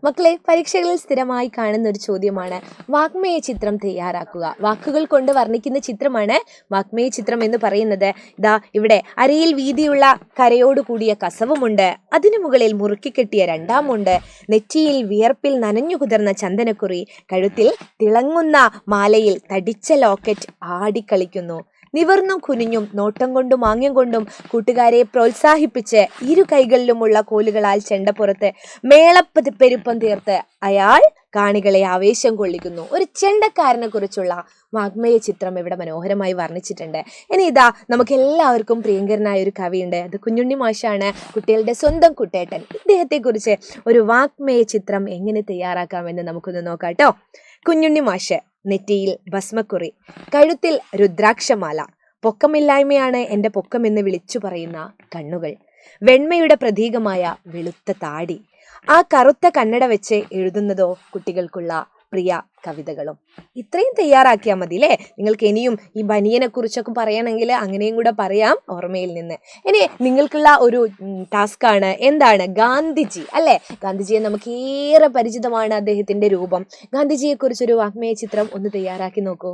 മക്കളെ, പരീക്ഷകളിൽ സ്ഥിരമായി കാണുന്ന ഒരു ചോദ്യമാണ് വാഗ്മയ ചിത്രം തയ്യാറാക്കുക. വാക്കുകൾ കൊണ്ട് വർണ്ണിക്കുന്ന ചിത്രമാണ് വാഗ്മയ ചിത്രം എന്ന് പറയുന്നത്. ഇതാ ഇവിടെ അരയിൽ വീതിയുള്ള കരയോട് കൂടിയ കസവുമുണ്ട്, അതിനു മുകളിൽ മുറുക്കിക്കെട്ടിയ രണ്ടാമുണ്ട്, നെറ്റിയിൽ വിയർപ്പിൽ നനഞ്ഞു കുതിർന്ന ചന്ദനക്കുറി, കഴുത്തിൽ തിളങ്ങുന്ന മാലയിൽ തടിച്ച ലോക്കറ്റ് ആടിക്കളിക്കുന്നു. നിവർന്നും കുനിഞ്ഞും നോട്ടം കൊണ്ടും ആംഗ്യം കൊണ്ടും കൂട്ടുകാരെ പ്രോത്സാഹിപ്പിച്ച് ഇരു കൈകളിലുമുള്ള കോലുകളാൽ ചെണ്ടപ്പുറത്ത് പെരുപ്പം തീർത്ത് അയാൾ കാണികളെ ആവേശം കൊള്ളിക്കുന്നു. ഒരു ചെണ്ടക്കാരനെ കുറിച്ചുള്ള വാഗ്മയ ചിത്രം ഇവിടെ മനോഹരമായി വർണ്ണിച്ചിട്ടുണ്ട്. ഇനി ഇതാ നമുക്ക് എല്ലാവർക്കും പ്രിയങ്കരനായ ഒരു കവിയുണ്ട്, അത് കുഞ്ഞുണ്ണി മാഷാണ്, കുട്ടികളുടെ സ്വന്തം കുട്ടേട്ടൻ. ഇദ്ദേഹത്തെ കുറിച്ച് ഒരു വാഗ്മയ ചിത്രം എങ്ങനെ തയ്യാറാക്കാമെന്ന് നമുക്കൊന്ന് നോക്കാം കേട്ടോ. കുഞ്ഞുണ്ണി മാഷ്: നെറ്റിയിൽ ഭസ്മക്കുറി, കഴുത്തിൽ രുദ്രാക്ഷമാല, പൊക്കമില്ലായ്മയാണ് എൻ്റെ പൊക്കമെന്ന് വിളിച്ചു പറയുന്ന കണ്ണുകൾ, വെണ്മയുടെ പ്രതീകമായ വെളുത്ത താടി, ആ കറുത്ത കണ്ണട വെച്ച് എഴുതുന്നതോ കുട്ടികൾക്കുള്ള പ്രിയ കവിതകളും. ഇത്രയും തയ്യാറാക്കിയാൽ മതി അല്ലേ? നിങ്ങൾക്ക് ഇനിയും ഈ ബനിയനെ കുറിച്ചൊക്കെ പറയണമെങ്കിൽ അങ്ങനെയും കൂടെ പറയാം ഓർമ്മയിൽ നിന്ന്. ഇനി നിങ്ങൾക്കുള്ള ഒരു ടാസ്ക്കാണ്, എന്താണ്? ഗാന്ധിജി അല്ലേ? ഗാന്ധിജിയെ നമുക്ക് ഏറെ പരിചിതമാണ് അദ്ദേഹത്തിന്റെ രൂപം. ഗാന്ധിജിയെ കുറിച്ചൊരു വാഗ്മയ ചിത്രം ഒന്ന് തയ്യാറാക്കി നോക്കൂ.